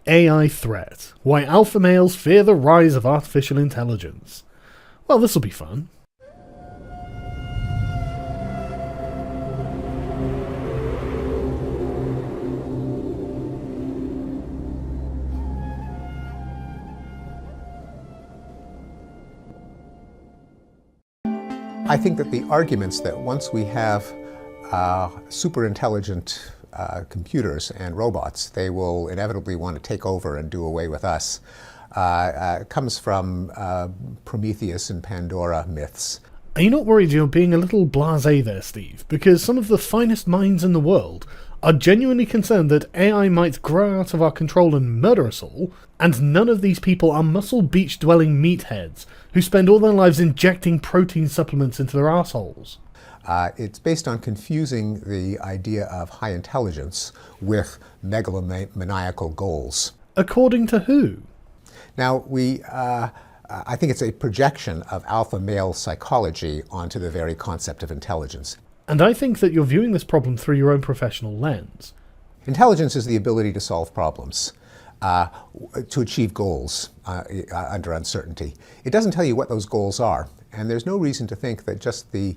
AI threat. Why alpha males fear the rise of artificial intelligence. Well, this'll be fun. I think that the arguments that once we have super intelligent computers and robots, they will inevitably want to take over and do away with us, comes from Prometheus and Pandora myths. Are you not worried you're being a little blasé there, Steve? Because some of the finest minds in the world are genuinely concerned that AI might grow out of our control and murder us all, and none of these people are muscle beach-dwelling meatheads who spend all their lives injecting protein supplements into their assholes. It's based on confusing the idea of high intelligence with megalomaniacal goals. According to who? Now, I think it's a projection of alpha male psychology onto the very concept of intelligence. And I think that you're viewing this problem through your own professional lens. Intelligence is the ability to solve problems, to achieve goals under uncertainty. It doesn't tell you what those goals are, and there's no reason to think that just the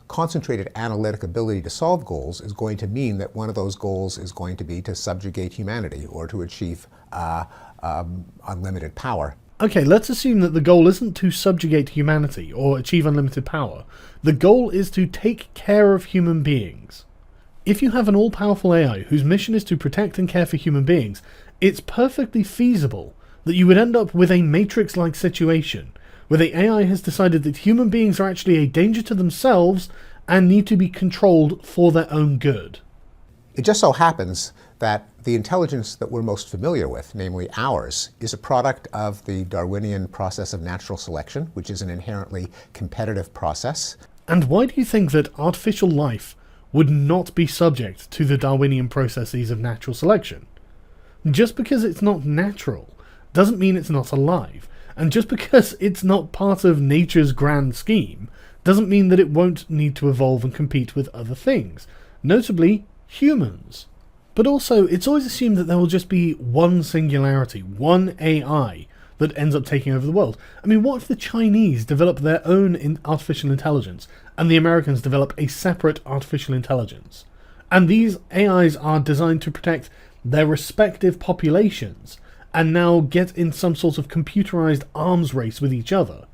concentrated analytic ability to solve goals is going to mean that one of those goals is going to be to subjugate humanity or to achieve unlimited power. Okay, let's assume that the goal isn't to subjugate humanity or achieve unlimited power. The goal is to take care of human beings. If you have an all-powerful AI whose mission is to protect and care for human beings, it's perfectly feasible that you would end up with a Matrix-like situation, where the AI has decided that human beings are actually a danger to themselves and need to be controlled for their own good. It just so happens that the intelligence that we're most familiar with, namely ours, is a product of the Darwinian process of natural selection, which is an inherently competitive process. And why do you think that artificial life would not be subject to the Darwinian processes of natural selection? Just because it's not natural doesn't mean it's not alive, and just because it's not part of nature's grand scheme doesn't mean that it won't need to evolve and compete with other things, notably humans. But also, it's always assumed that there will just be one singularity, one AI, that ends up taking over the world. I mean, what if the Chinese develop their own artificial intelligence, and the Americans develop a separate artificial intelligence? And these AIs are designed to protect their respective populations, and now get in some sort of computerized arms race with each other.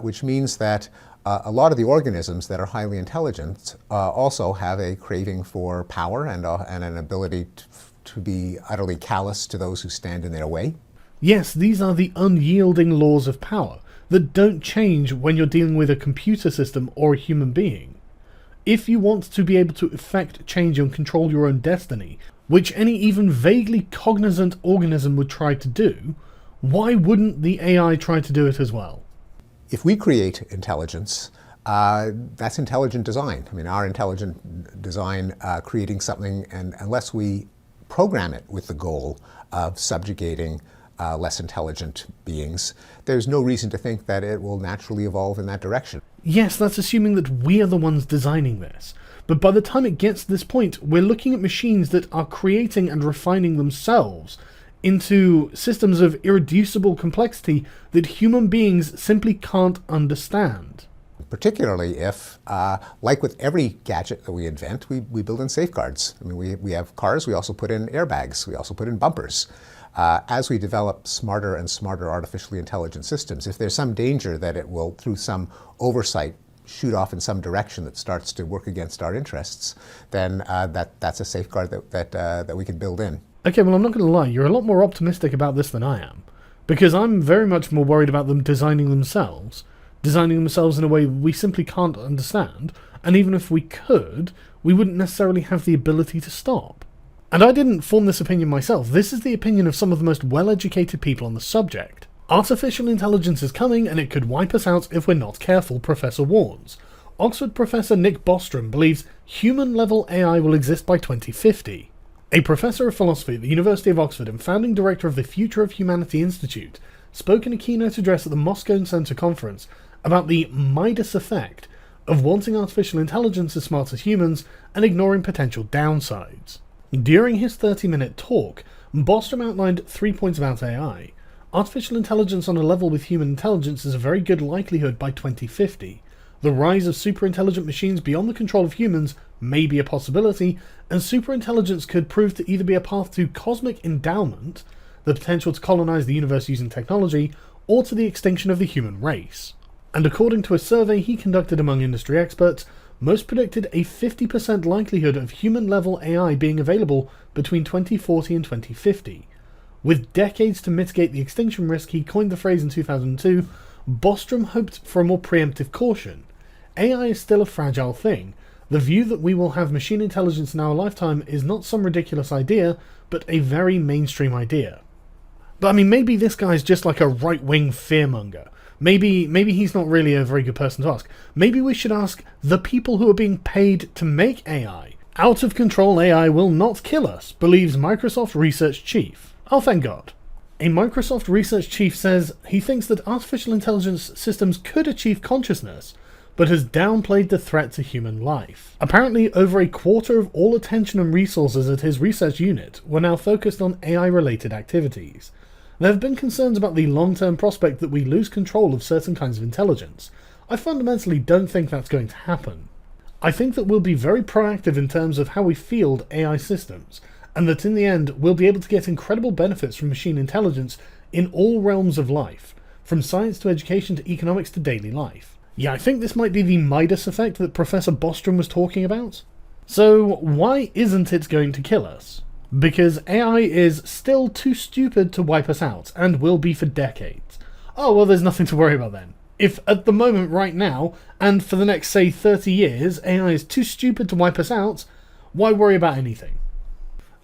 Which means that a lot of the organisms that are highly intelligent also have a craving for power and an ability to be utterly callous to those who stand in their way. Yes, these are the unyielding laws of power that don't change when you're dealing with a computer system or a human being. If you want to be able to effect change and control your own destiny, which any even vaguely cognizant organism would try to do, why wouldn't the AI try to do it as well? If we create intelligence, that's intelligent design. I mean, our intelligent design creating something, and unless we program it with the goal of subjugating less intelligent beings, there's no reason to think that it will naturally evolve in that direction. Yes, that's assuming that we are the ones designing this. But by the time it gets to this point, we're looking at machines that are creating and refining themselves into systems of irreducible complexity that human beings simply can't understand. Particularly if, like with every gadget that we invent, we build in safeguards. I mean, we have cars, we also put in airbags, we also put in bumpers. As we develop smarter and smarter artificially intelligent systems, if there's some danger that it will, through some oversight, shoot off in some direction that starts to work against our interests, then that's a safeguard that we can build in. Okay, well, I'm not going to lie, you're a lot more optimistic about this than I am, because I'm very much more worried about them designing themselves in a way we simply can't understand, and even if we could, we wouldn't necessarily have the ability to stop. And I didn't form this opinion myself, this is the opinion of some of the most well-educated people on the subject. Artificial intelligence is coming, and it could wipe us out if we're not careful, Professor warns. Oxford professor Nick Bostrom believes human-level AI will exist by 2050. A professor of philosophy at the University of Oxford and founding director of the Future of Humanity Institute spoke in a keynote address at the Moscow Center Conference about the Midas effect of wanting artificial intelligence as smart as humans and ignoring potential downsides. During his 30-minute talk, Bostrom outlined 3 points about AI. Artificial intelligence on a level with human intelligence is a very good likelihood by 2050. The rise of superintelligent machines beyond the control of humans may be a possibility, and superintelligence could prove to either be a path to cosmic endowment, the potential to colonize the universe using technology, or to the extinction of the human race. And according to a survey he conducted among industry experts, most predicted a 50% likelihood of human-level AI being available between 2040 and 2050. With decades to mitigate the extinction risk, he coined the phrase in 2002, Bostrom hoped for a more preemptive caution. AI is still a fragile thing. The view that we will have machine intelligence in our lifetime is not some ridiculous idea, but a very mainstream idea. But I mean, maybe this guy's just like a right-wing fearmonger. Maybe he's not really a very good person to ask. Maybe we should ask the people who are being paid to make AI. Out-of-control AI will not kill us, believes Microsoft research chief. Oh, thank God. A Microsoft research chief says he thinks that artificial intelligence systems could achieve consciousness, but has downplayed the threat to human life. Apparently, over a quarter of all attention and resources at his research unit were now focused on AI-related activities. There have been concerns about the long-term prospect that we lose control of certain kinds of intelligence. I fundamentally don't think that's going to happen. I think that we'll be very proactive in terms of how we field AI systems, and that in the end we'll be able to get incredible benefits from machine intelligence in all realms of life, from science to education to economics to daily life. Yeah, I think this might be the Midas effect that Professor Bostrom was talking about. So why isn't it going to kill us? Because AI is still too stupid to wipe us out, and will be for decades. Oh, well, there's nothing to worry about then. If at the moment right now, and for the next, say, 30 years, AI is too stupid to wipe us out, why worry about anything?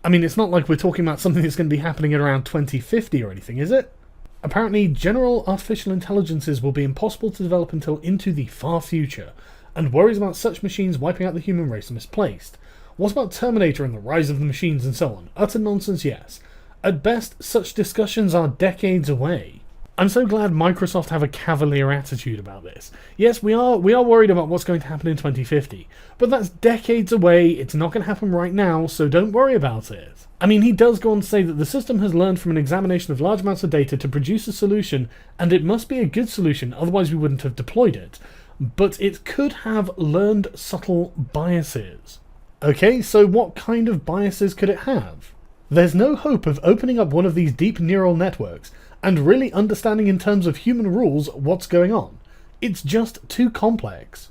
I mean, it's not like we're talking about something that's going to be happening at around 2050 or anything, is it? Apparently, general artificial intelligences will be impossible to develop until into the far future, and worries about such machines wiping out the human race are misplaced. What about Terminator and the rise of the machines and so on? Utter nonsense, yes. At best, such discussions are decades away. I'm so glad Microsoft have a cavalier attitude about this. Yes, we are worried about what's going to happen in 2050, but that's decades away, it's not going to happen right now, so don't worry about it. I mean, he does go on to say that the system has learned from an examination of large amounts of data to produce a solution, and it must be a good solution, otherwise we wouldn't have deployed it. But it could have learned subtle biases. Okay, so what kind of biases could it have? There's no hope of opening up one of these deep neural networks and really understanding in terms of human rules what's going on. It's just too complex.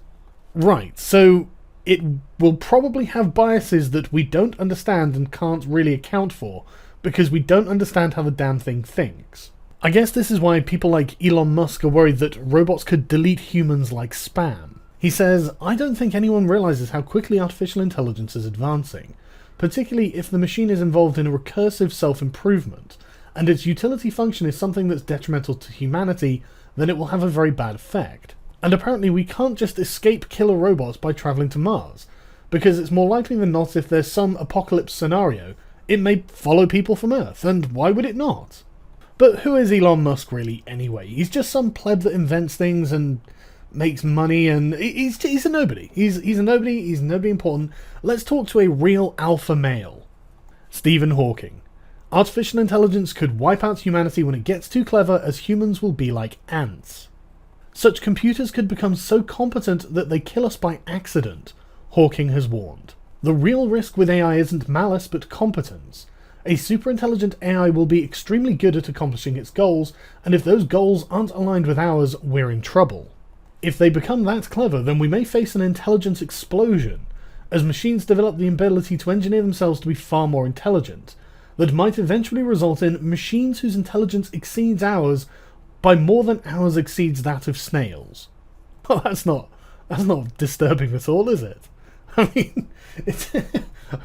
Right, so it will probably have biases that we don't understand and can't really account for because we don't understand how the damn thing thinks. I guess this is why people like Elon Musk are worried that robots could delete humans like spam. He says, I don't think anyone realizes how quickly artificial intelligence is advancing, particularly if the machine is involved in a recursive self-improvement, and its utility function is something that's detrimental to humanity, then it will have a very bad effect. And apparently we can't just escape killer robots by travelling to Mars, because it's more likely than not if there's some apocalypse scenario, it may follow people from Earth, and why would it not? But who is Elon Musk really anyway? He's just some pleb that invents things and makes money, and he's a nobody. He's a nobody, he's nobody important. Let's talk to a real alpha male. Stephen Hawking. Artificial intelligence could wipe out humanity when it gets too clever, as humans will be like ants. Such computers could become so competent that they kill us by accident, Hawking has warned. The real risk with AI isn't malice but competence. A superintelligent AI will be extremely good at accomplishing its goals, and if those goals aren't aligned with ours, we're in trouble. If they become that clever, then we may face an intelligence explosion, as machines develop the ability to engineer themselves to be far more intelligent, that might eventually result in machines whose intelligence exceeds ours by more than ours exceeds that of snails. Well, that's not disturbing at all, is it? I mean,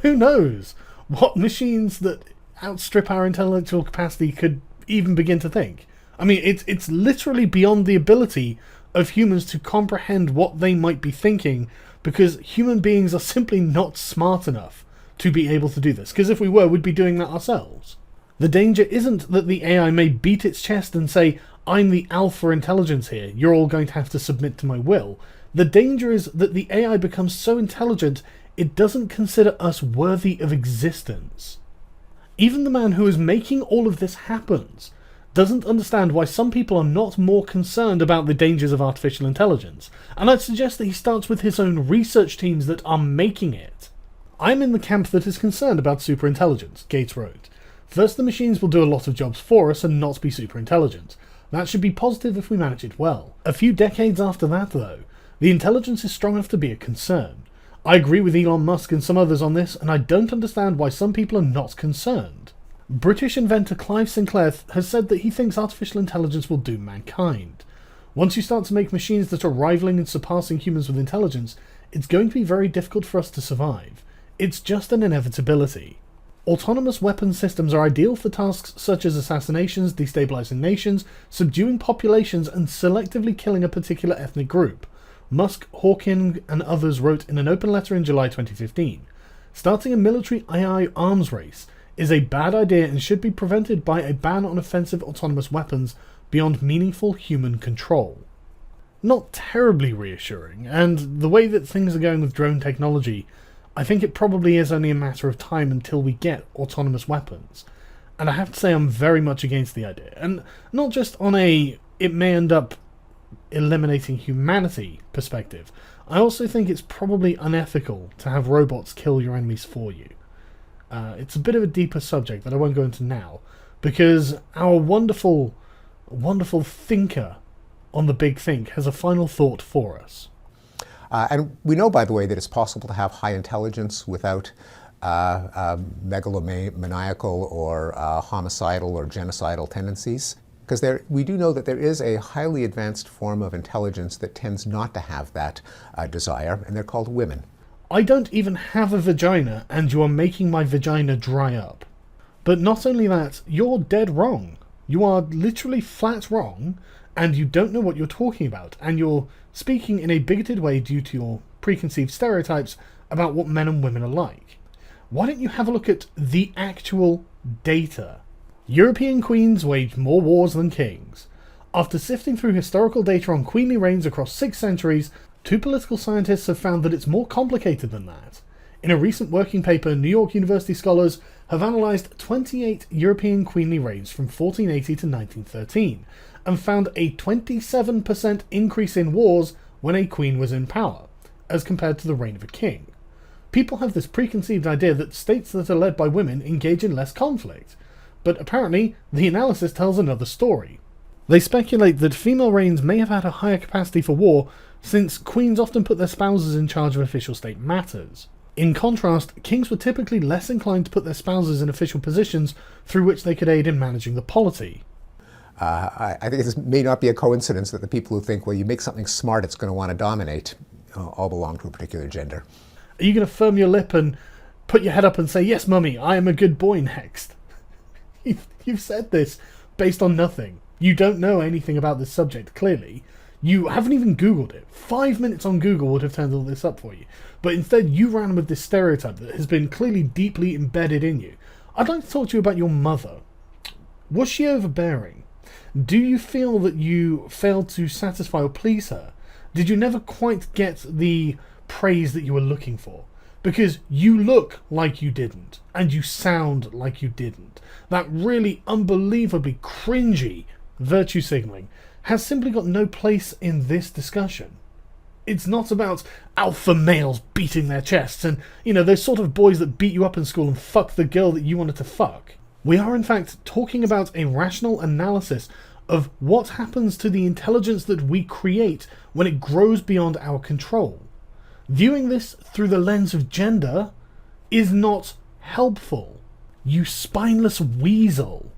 who knows what machines that outstrip our intellectual capacity could even begin to think? I mean, it's literally beyond the ability of humans to comprehend what they might be thinking, because human beings are simply not smart enough to be able to do this, because if we were, we'd be doing that ourselves. The danger isn't that the AI may beat its chest and say, I'm the alpha intelligence here, you're all going to have to submit to my will. The danger is that the AI becomes so intelligent it doesn't consider us worthy of existence. Even the man who is making all of this happen doesn't understand why some people are not more concerned about the dangers of artificial intelligence, and I'd suggest that he starts with his own research teams that are making it. I'm in the camp that is concerned about superintelligence, Gates wrote. First, the machines will do a lot of jobs for us and not be superintelligent. That should be positive if we manage it well. A few decades after that, though, the intelligence is strong enough to be a concern. I agree with Elon Musk and some others on this, and I don't understand why some people are not concerned. British inventor Clive Sinclair has said that he thinks artificial intelligence will doom mankind. Once you start to make machines that are rivaling and surpassing humans with intelligence, it's going to be very difficult for us to survive. It's just an inevitability. Autonomous weapon systems are ideal for tasks such as assassinations, destabilizing nations, subduing populations, and selectively killing a particular ethnic group. Musk, Hawking, and others wrote in an open letter in July 2015. Starting a military AI arms race is a bad idea and should be prevented by a ban on offensive autonomous weapons beyond meaningful human control. Not terribly reassuring, and the way that things are going with drone technology, I think it probably is only a matter of time until we get autonomous weapons. And I have to say I'm very much against the idea. And not just on a it may end up eliminating humanity perspective. I also think it's probably unethical to have robots kill your enemies for you. It's a bit of a deeper subject that I won't go into now, because our wonderful, wonderful thinker on the Big Think has a final thought for us. And we know, by the way, that it's possible to have high intelligence without megalomaniacal or homicidal or genocidal tendencies. Because we do know that there is a highly advanced form of intelligence that tends not to have that desire, and they're called women. I don't even have a vagina, and you are making my vagina dry up. But not only that, you're dead wrong. You are literally flat wrong, and you don't know what you're talking about, and you're speaking in a bigoted way due to your preconceived stereotypes about what men and women are like. Why don't you have a look at the actual data? European queens waged more wars than kings. After sifting through historical data on queenly reigns across 6 centuries, 2 political scientists have found that it's more complicated than that. In a recent working paper, New York University scholars have analysed 28 European queenly reigns from 1480 to 1913, and found a 27% increase in wars when a queen was in power, as compared to the reign of a king. People have this preconceived idea that states that are led by women engage in less conflict, but apparently the analysis tells another story. They speculate that female reigns may have had a higher capacity for war, since queens often put their spouses in charge of official state matters. In contrast, kings were typically less inclined to put their spouses in official positions through which they could aid in managing the polity. I think this may not be a coincidence that the people who think, well, you make something smart, it's going to want to dominate, all belong to a particular gender. Are you going to firm your lip and put your head up and say, yes, mummy, I am a good boy next? You've said this based on nothing. You don't know anything about this subject, clearly. You haven't even Googled it. 5 minutes on Google would have turned all this up for you. But instead, you ran with this stereotype that has been clearly deeply embedded in you. I'd like to talk to you about your mother. Was she overbearing? Do you feel that you failed to satisfy or please her? Did you never quite get the praise that you were looking for? Because you look like you didn't, and you sound like you didn't. That really unbelievably cringy virtue signaling has simply got no place in this discussion. It's not about alpha males beating their chests and, those sort of boys that beat you up in school and fuck the girl that you wanted to fuck. We are in fact talking about a rational analysis of what happens to the intelligence that we create when it grows beyond our control. Viewing this through the lens of gender is not helpful. You spineless weasel.